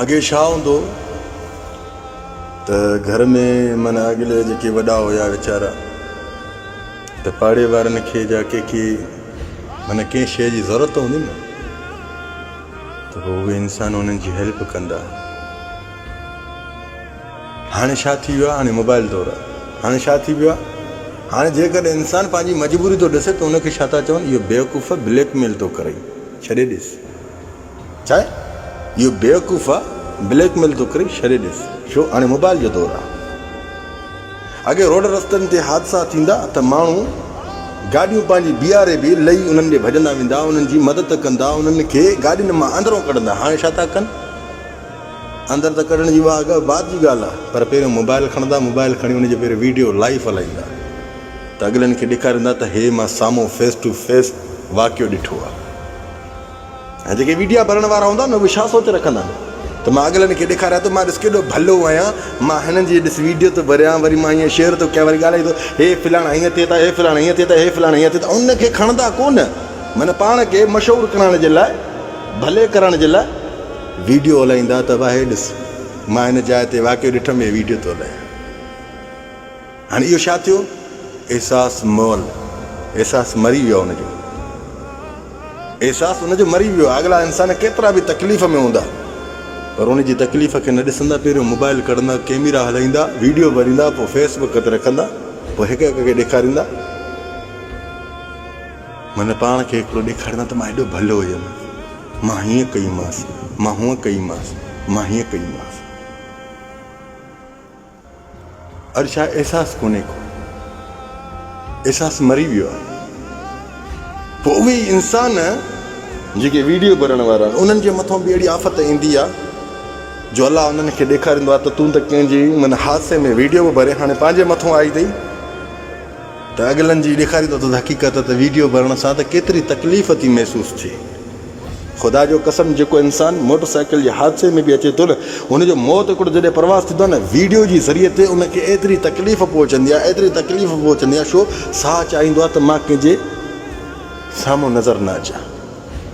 अॻे छा हूंदो त घर में माना अॻिले जेके वॾा हुया वीचारा त पाड़े वारनि खे जा कंहिंखे माना कंहिं शइ जी ज़रूरत हूंदी न त पोइ उहे इंसान उन्हनि जी हेल्प कंदा। हाणे छा थी वियो आहे, हाणे मोबाइल दौरु आहे। हाणे छा थी वियो आहे, हाणे जेकॾहिं इंसानु पंहिंजी मजबूरी थो ॾिसे त उनखे छा था चवनि, इहो बेवकूफ़ ब्लैकमेल थो करे, छॾे ॾिस। छा आहे, इहो बेवकूफ़ आहे, ब्लैकमेल थो करे, छॾे ॾिस। छो, हाणे मोबाइल जो दौरु आहे। अॻे रोड रस्तनि ते हादसा थींदा त माण्हू गाॾियूं पंहिंजी बीहारे बि लही उन्हनि ॾे भॼंदा वेंदा, उन्हनि जी मदद कंदा, उन्हनि खे गाॾियुनि मां अंदरो कढंदा। हाणे छा था कनि, अंदरि त कढण जी उहा अॻु बाद जी ॻाल्हि आहे, पर पहिरियों मोबाइल खणंदा, मोबाइल खणी उनजे पहिरियों वीडियो लाइव हलाईंदा त अॻिलनि खे ॾेखारींदा त हे मां साम्हूं फेस टू फेस वाक़ियो ॾिठो आहे। ऐं जेके वीडिया भरण वारा हूंदा न उहे छा सोचे रखंदा त मां अॻिलनि खे ॾेखारियां थो, मां ॾिस केॾो भलो आहियां, मां हिननि जी ॾिस वीडियो थो भरियां, वरी मां हीअं शेयर थो कयां, वरी ॻाल्हाए थो, हे फलाणा हीअं थिए था, हे फलाणा हीअं थिए था, हे फलाणा हीअं थिए था। उनखे खणंदा कोन, माना पाण खे मशहूरु करण जे लाइ, भले करण जे लाइ वीडियो हलाईंदा त भाई ॾिस मां हिन जाइ ते वाक़ियो ॾिठमि, हे वीडियो थो हलायां। हाणे इहो छा थियो, एहसास मोल, एहसास मरी वियो, हुनजो एहसास हुनजो मरी वियो। अॻिला इंसान केतिरा बि तकलीफ़ में हूंदा पर उनजी तकलीफ़ खे न ॾिसंदा, पहिरियों मोबाइल कढंदा, कैमरा हलाईंदा, वीडियो भरींदा, पोइ फेसबुक ते रखंदा, पोइ हिक हिक खे ॾेखारींदा, माना पाण खे हिकिड़ो ॾेखारींदा त मां हेॾो भलो हुयुमि, मां हीअं कईमांसि, मां हूअं कईमांसि, मां हीअं कईमांसि। अॼु छा एहसासु कोन्हे को, एहसासु मरी वियो आहे। पोइ उहे इंसान जेके वीडियो भरण वारा उन्हनि जे मथां बि अहिड़ी आफ़त ईंदी आहे जो अलाह उन्हनि खे ॾेखारींदो आहे त तूं त कंहिंजी माना हादसे में वीडियो बि भरे हाणे पंहिंजे मथां आई अथई त अॻिलनि जी ॾेखारींदो त हक़ीक़त त वीडियो भरण सां त केतिरी तकलीफ़ थी महसूसु थिए। ख़ुदा जो कसम, जेको इंसानु मोटरसाइकिल जे हादसे में बि अचे थो न, हुनजो मौत हिकिड़ो जॾहिं प्रवास थींदो आहे न, वीडियो जी ज़रिए ते उनखे एतिरी तकलीफ़ पहुचंदी आहे, एतिरी तकलीफ़ पहुचंदी आहे। छो, साह चाहींदो आहे त मां कंहिंजे साम्हूं नज़र न अचां,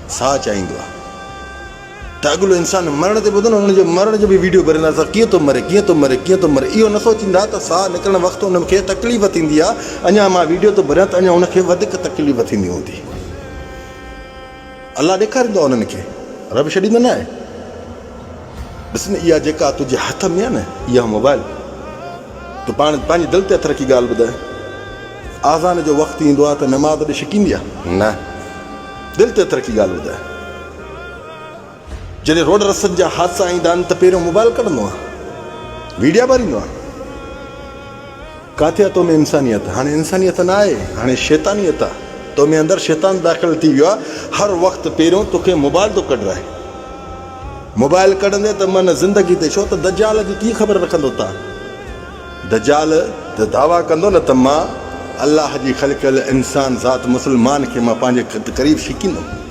साह चाहींदो आहे त अॻिलो इंसानु मरण ते ॿुधो न, हुनजो मरण जो बि वीडियो भरींदा, कीअं थो मरे, कीअं थो मरे, कीअं थो मरे। इहो न सोचींदा त साह निकिरण वक़्तु हुनखे तकलीफ़ थींदी आहे, अञा मां वीडियो थो भरियां त अञा हुनखे वधीक तकलीफ़ थींदी हूंदी। अलाह ॾेखारींदो आहे उन्हनि खे, रब छॾींदो न आहे। ॾिस न, इहा जेका तुंहिंजे हथ में आहे न, इहा मोबाइल, तूं पाण पंहिंजी दिलि ते हथ रखी ॻाल्हि ॿुधाए, आज़ान जो वक़्तु ईंदो आहे त नमाज़ ॾे छिकींदी आहे न, दिलि ते हथ रखी ॻाल्हि ॿुधाए। जॾहिं रोड रस्तनि जा हादसा ईंदा आहिनि त पहिरियों मोबाइल कढंदो आहे, वीडियो भरींदो आहे। किथे आहे तो में इंसानियत? हाणे इंसानियत न आहे, हाणे शैतानियत आहे। तो में अंदरि शैतान दाख़िल थी वियो आहे। हर वक़्तु पहिरियों तोखे मोबाइल थो कढाए, मोबाइल कढंदे त मन ज़िंदगी ते। छो त दजाल जी कीअं ख़बर रखंदो तव्हां? दजाल त दावा कंदो न त मां अलाह जी ख़लक़ियल इंसान ज़ात मुस्लमान खे मां पंहिंजे क़रीब छिकींदुमि।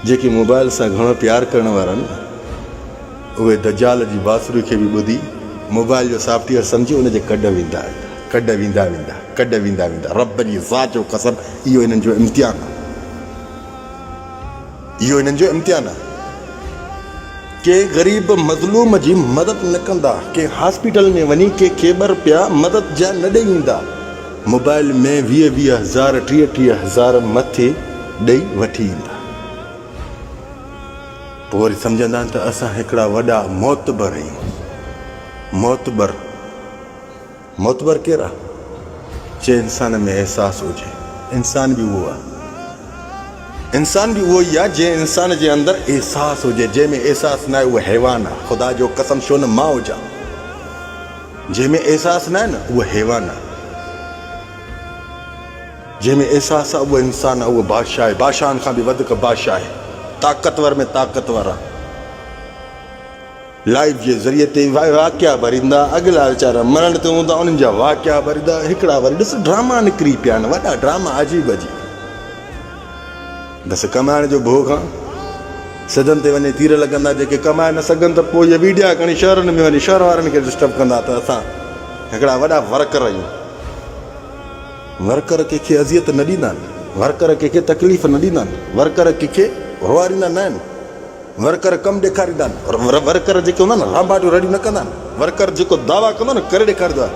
जेके मोबाइल सां घणो प्यार करण वारा आहिनि उहे दजाल जी बासुरी खे बि ॿुधी मोबाइल जो सॉफ्टवेयर सम्झी उनजे कढ वेंदा वेंदा। रब जी ज़ात जो कसम, इहो हिननि जो इम्तिहान आहे, इहो हिननि जो इम्तिहान आहे। के ग़रीब मज़लूम जी मदद न कंदा, के हॉस्पिटल में वञी के ख़ैबर पिया मदद जा न ॾेई ईंदा, मोबाइल में 20,000 30,000 मथे ॾेई वठी ईंदा। पोइ वरी सम्झंदा आहिनि त असां हिकिड़ा वॾा मोतबर आहियूं। मोतबर केरु आहे? जे इंसान में एहसासु हुजे। इंसान बि उहो आहे, इंसान बि उहो ई आहे जंहिं इंसान जे अंदरि एहसासु हुजे। जंहिंमें एहसासु न आहे उहो हैवान आहे। ख़ुदा जो कसम, छो न मां हुजां। जंहिंमें एहसासु न आहे न उहो हैवान आहे, जंहिंमें एहसासु आहे उहो इंसान आहे, उहो बादशाह आहे, बादशाहनि खां बि वधीक बादशाह आहे, ताक़तवर में ताक़तवर आहे। लाइफ जे ज़रिए ते वाक़िया भरींदा, अॻिला वीचारा मरण ते हूंदा, उन्हनि जा वाक़िया भरींदा। हिकिड़ा वरी ॾिस ड्रामा निकिरी पिया आहिनि, वॾा ड्रामा, अजीब अजीब। बसि कमाइण जो भोग आहे, सदन ते वञे तीर लॻंदा। जेके कमाए न सघनि त पोइ इहे वीडिया खणी शहरनि में वञी शहर वारनि खे डिस्टर्ब कंदा त असां हिकिड़ा वॾा वर्कर आहियूं। वर्कर कंहिंखे अज़ियत न ॾींदा आहिनि, वर्कर कंहिंखे तकलीफ़ न ॾींदा आहिनि, वर्कर कंहिंखे रुआरींदा न आहिनि। वर्कर कम ॾेखारींदा आहिनि और वर्कर जेके हूंदा आहिनि रांबाटियूं रेडियूं न कंदा आहिनि। वर्कर जेको दावा कंदो न करे ॾेखारींदो आहे।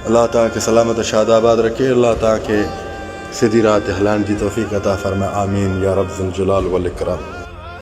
अलाह तव्हांखे सलामत शादाबाद रखे। अलाह तव्हांखे सिधी राह ते हलाइण जी तौफ़ीक़ अता फ़रमाए। आमीन या रब ज़ुल जलाल वल इकराम।